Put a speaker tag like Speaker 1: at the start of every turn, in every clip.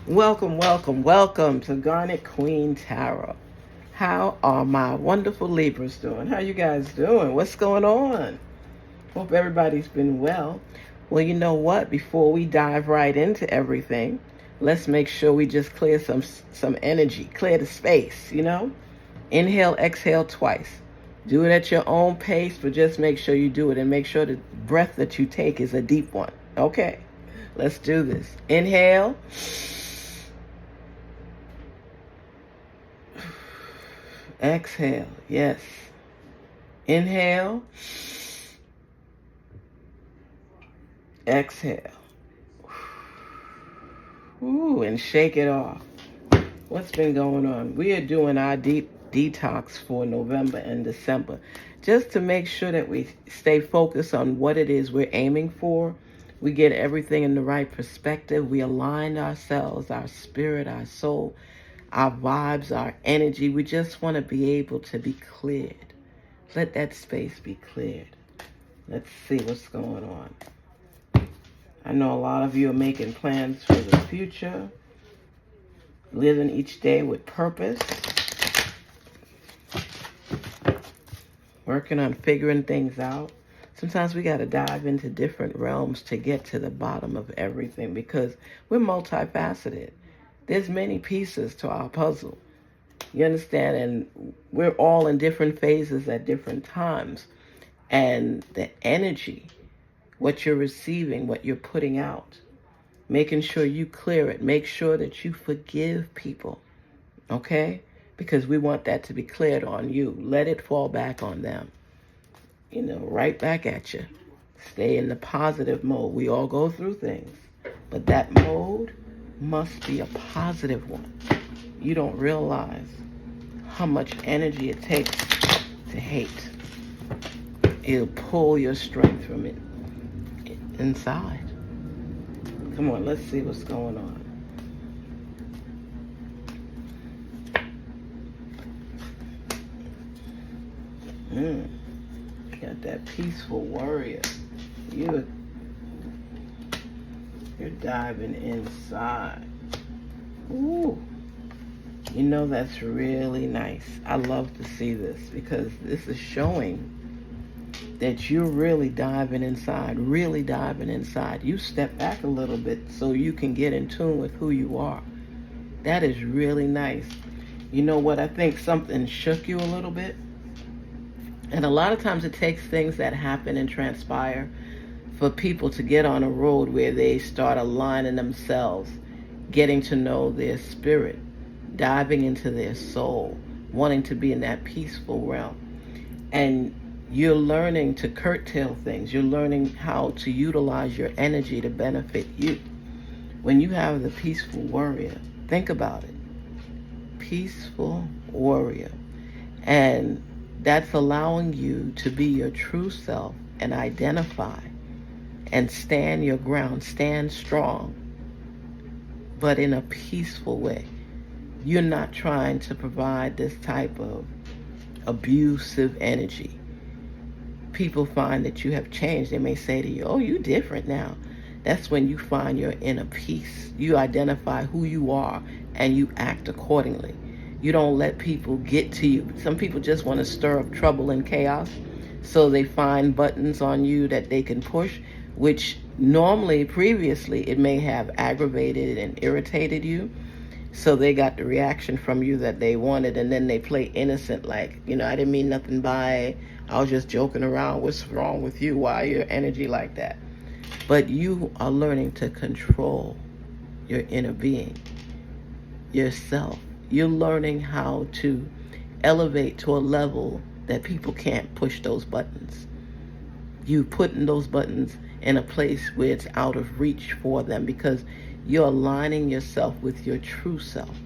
Speaker 1: Welcome, welcome, welcome to Garnet Queen Tarot. How are my wonderful Libras doing? How you guys doing? What's going on? Hope everybody's been well. Well, you know what? Before we dive right into everything, let's make sure we just clear some energy, clear the space, Inhale, exhale twice. Do it at your own pace, but just make sure you do it and make sure the breath that you take is a deep one. Okay, let's do this. Inhale. Exhale, yes. Inhale. Exhale. Ooh, and shake it off. What's been going on? We are doing our deep detox for November and December, just to make sure that we stay focused on what it is we're aiming for. We get everything in the right perspective. We align ourselves, our spirit, our soul, our vibes, our energy. We just want to be able to be cleared. Let that space be cleared. Let's see what's going on. I know a lot of you are making plans for the future, living each day with purpose, working on figuring things out. Sometimes we got to dive into different realms to get to the bottom of everything because we're multifaceted. There's many pieces to our puzzle. You understand? And we're all in different phases at different times. And the energy, what you're receiving, what you're putting out, making sure you clear it. Make sure that you forgive people, okay? Because we want that to be cleared on you. Let it fall back on them. Right back at you. Stay in the positive mode. We all go through things, but that mode must be a positive one. You don't realize how much energy it takes to hate. It'll pull your strength from it inside. Come on, let's see what's going on. Got that peaceful warrior. You're diving inside. Ooh. That's really nice. I love to see this because this is showing that you're really diving inside, really diving inside. You step back a little bit so you can get in tune with who you are. That is really nice. You know what? I think something shook you a little bit. And a lot of times it takes things that happen and transpire for people to get on a road where they start aligning themselves, getting to know their spirit, diving into their soul, wanting to be in that peaceful realm. And you're learning to curtail things. You're learning how to utilize your energy to benefit you. When you have the peaceful warrior, think about it. Peaceful warrior. And that's allowing you to be your true self and identify and stand your ground, stand strong, but in a peaceful way. You're not trying to provide this type of abusive energy. People find that you have changed. They may say to you, oh, you're different now. That's when you find your inner peace. You identify who you are and you act accordingly. You don't let people get to you. Some people just want to stir up trouble and chaos, so they find buttons on you that they can push, which normally, previously, it may have aggravated and irritated you. So they got the reaction from you that they wanted, and then they play innocent, like, I didn't mean nothing by it. I was just joking around. What's wrong with you? Why your energy like that? But you are learning to control your inner being, yourself. You're learning how to elevate to a level that people can't push those buttons. You putting those buttons in a place where it's out of reach for them because you're aligning yourself with your true self.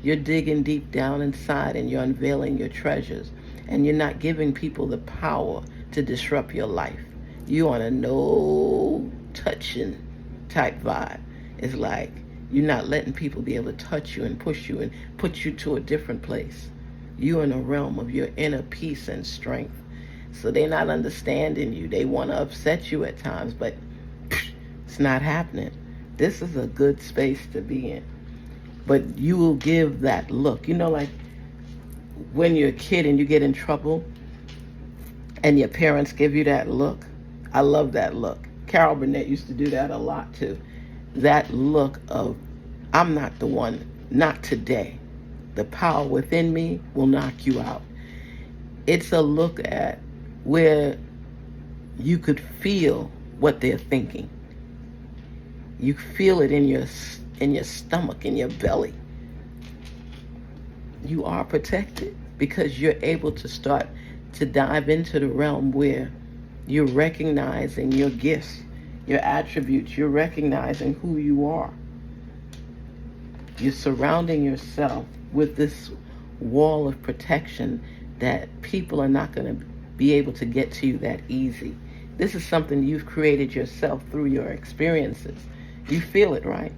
Speaker 1: You're digging deep down inside and you're unveiling your treasures. And you're not giving people the power to disrupt your life. You on a no touching type vibe. It's like you're not letting people be able to touch you and push you and put you to a different place. You're in a realm of your inner peace and strength. So they're not understanding you. They want to upset you at times, but it's not happening. This is a good space to be in. but you will give that look. You know, like when you're a kid and you get in trouble and your parents give you that look. I love that look. Carol Burnett used to do that a lot too. That look of, I'm not the one, not today. The power within me will knock you out. It's a look at where you could feel what they're thinking. You feel it in your stomach, in your belly. You are protected because you're able to start to dive into the realm where you're recognizing your gifts, your attributes. You're recognizing who you are. You're surrounding yourself with this wall of protection that people are not going to be able to get to you that easy. This is something you've created yourself through your experiences. You feel it, right?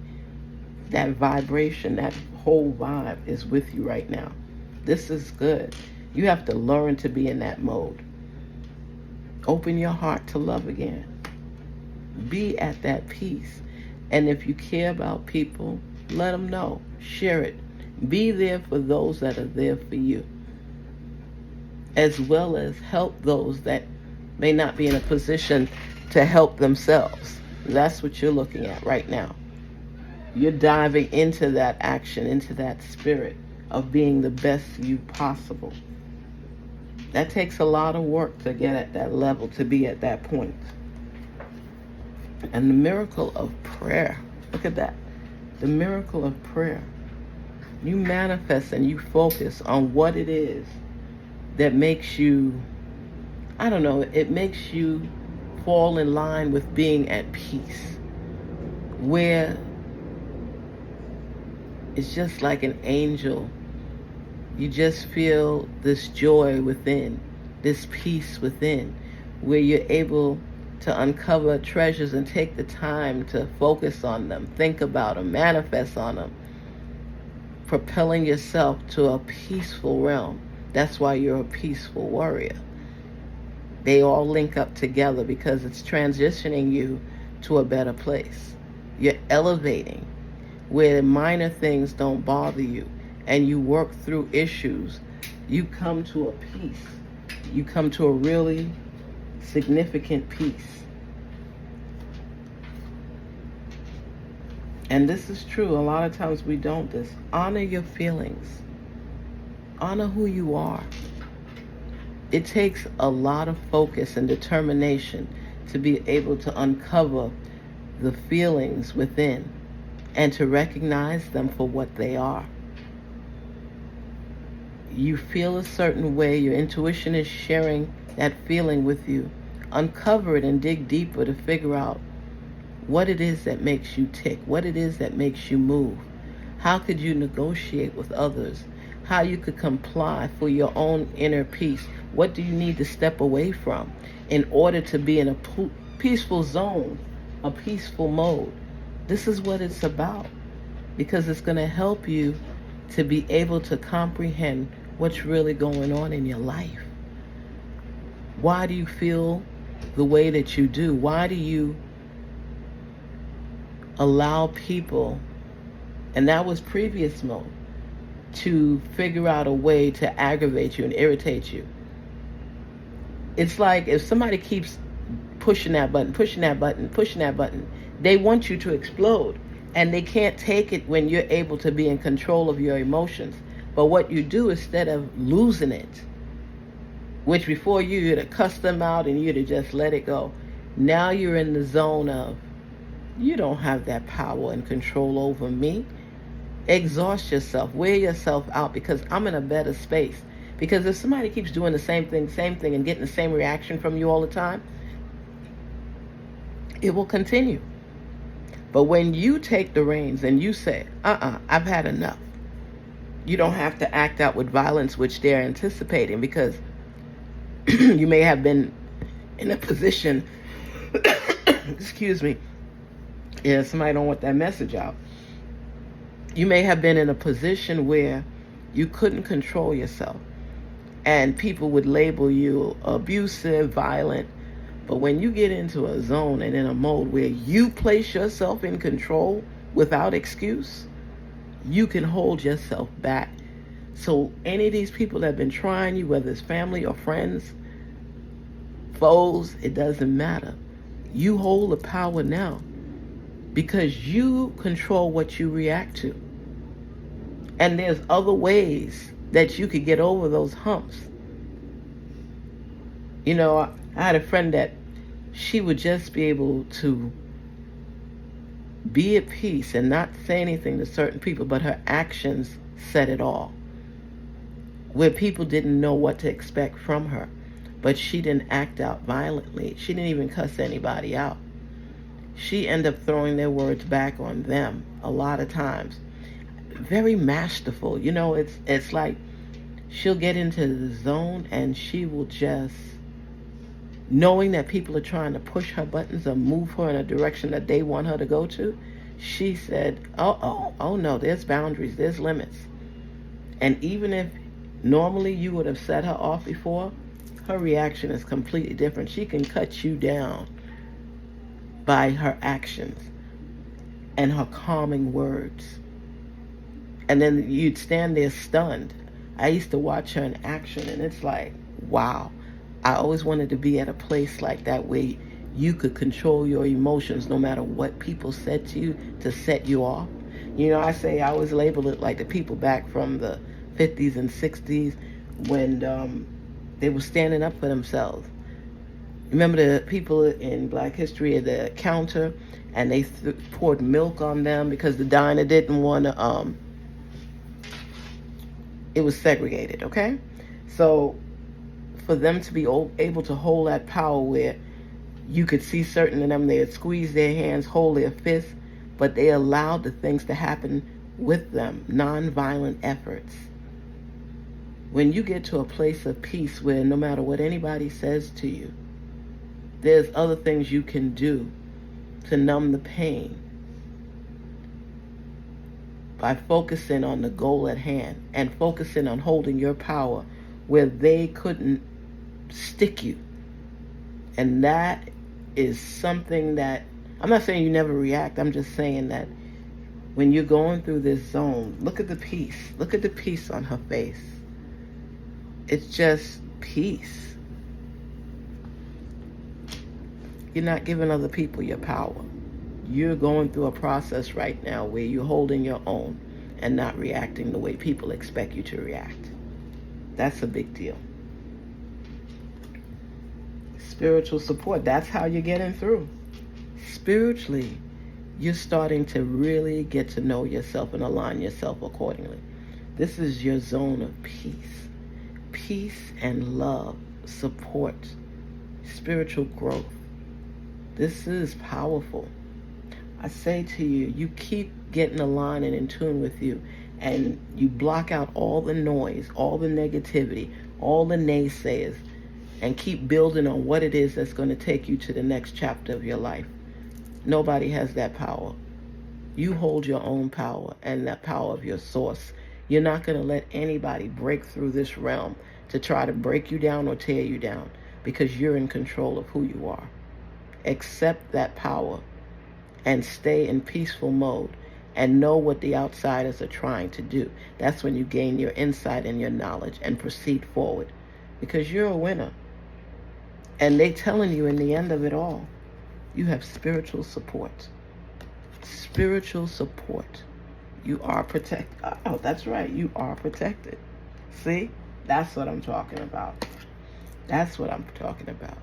Speaker 1: That vibration, that whole vibe is with you right now. This is good. You have to learn to be in that mode. Open your heart to love again. Be at that peace. And if you care about people, let them know. Share it. Be there for those that are there for you, as well as help those that may not be in a position to help themselves. That's what you're looking at right now. You're diving into that action, into that spirit of being the best you possible. That takes a lot of work to get at that level, to be at that point. And the miracle of prayer, look at that. The miracle of prayer. You manifest and you focus on what it is that makes you, I don't know, it makes you fall in line with being at peace, where it's just like an angel. You just feel this joy within, this peace within, where you're able to uncover treasures and take the time to focus on them, think about them, manifest on them, propelling yourself to a peaceful realm. That's why you're a peaceful warrior. They all link up together because it's transitioning you to a better place. You're elevating where minor things don't bother you, and you work through issues. You come to a peace. You come to a really significant peace. And this is true. A lot of times we don't this. Honor your feelings. Honor who you are. It takes a lot of focus and determination to be able to uncover the feelings within and to recognize them for what they are. You feel a certain way, your intuition is sharing that feeling with you. Uncover it and dig deeper to figure out what it is that makes you tick, what it is that makes you move. How could you negotiate with others? How you could comply for your own inner peace. What do you need to step away from in order to be in a peaceful zone, a peaceful mode? This is what it's about, because it's going to help you to be able to comprehend what's really going on in your life. Why do you feel the way that you do? Why do you allow people, and that was previous mode, to figure out a way to aggravate you and irritate you? It's like if somebody keeps pushing that button, pushing that button, pushing that button, they want you to explode, and they can't take it when you're able to be in control of your emotions. But what you do, instead of losing it, which before you'd have cussed them out and you'd have just let it go, now you're in the zone of, you don't have that power and control over me. Exhaust yourself, wear yourself out, because I'm in a better space. Because if somebody keeps doing the same thing, and getting the same reaction from you all the time, it will continue. But when you take the reins and you say, I've had enough, you don't have to act out with violence, which they're anticipating, because you may have been in a position, excuse me, yeah, somebody don't want that message out. You may have been in a position where you couldn't control yourself, and people would label you abusive, violent. But when you get into a zone and in a mode where you place yourself in control without excuse, You can hold yourself back. So any of these people that have been trying you, whether it's family or friends, foes, it doesn't matter. You hold the power now because you control what you react to. And there's other ways that you could get over those humps. You know, I had a friend that she would just be able to be at peace and not say anything to certain people, but her actions said it all. Where people didn't know what to expect from her, but she didn't act out violently. She didn't even cuss anybody out. She ended up throwing their words back on them a lot of times. Very masterful. You know, it's like she'll get into the zone and she will just, knowing that people are trying to push her buttons or move her in a direction that they want her to go to, she said, oh no, there's boundaries, there's limits. And even if normally you would have set her off before, her reaction is completely different. She can cut you down by her actions and her calming words. And then you'd stand there stunned. I used to watch her in action, and it's like, wow. I always wanted to be at a place like that where you could control your emotions no matter what people said to you to set you off. You know, I always label it like the people back from the 50s and 60s when they were standing up for themselves. Remember the people in Black history at the counter, and they poured milk on them because the diner didn't want to, it was segregated, okay? So for them to be able to hold that power where you could see certain of them, they would squeeze their hands, hold their fists, but they allowed the things to happen with them, non-violent efforts. When you get to a place of peace where no matter what anybody says to you, there's other things you can do to numb the pain by focusing on the goal at hand and focusing on holding your power where they couldn't stick you. And that is something that, I'm not saying you never react, I'm just saying that when you're going through this zone, look at the peace. Look at the peace on her face. It's just peace. You're not giving other people your power. You're going through a process right now where you're holding your own and not reacting the way people expect you to react. That's a big deal. Spiritual support, that's how you're getting through. Spiritually, you're starting to really get to know yourself and align yourself accordingly. This is your zone of peace. Peace and love, support, spiritual growth. This is powerful. I say to you, you keep getting aligned and in tune with you, and you block out all the noise, all the negativity, all the naysayers, and keep building on what it is that's going to take you to the next chapter of your life. Nobody has that power. You hold your own power and that power of your source. You're not going to let anybody break through this realm to try to break you down or tear you down, because you're in control of who you are. Accept that power and stay in peaceful mode and know what the outsiders are trying to do. That's when you gain your insight and your knowledge and proceed forward, because you're a winner. And they telling you in the end of it all, you have spiritual support. Spiritual support. You are protected. Oh, that's right. You are protected. See? That's what I'm talking about. That's what I'm talking about.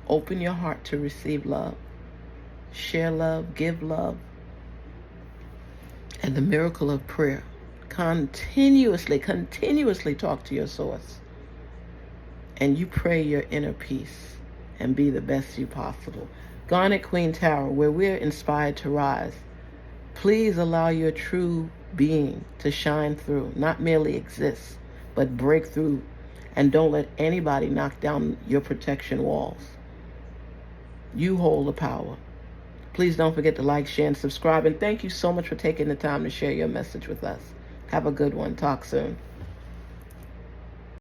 Speaker 1: Open your heart to receive love. Share love. Give love. And the miracle of prayer. Continuously talk to your source. And you pray your inner peace and be the best you possible. Garnet Queen Tarot, where we're inspired to rise. Please allow your true being to shine through, not merely exist, but break through. And don't let anybody knock down your protection walls. You hold the power. Please don't forget to like, share, and subscribe. And thank you so much for taking the time to share your message with us. Have a good one. Talk soon.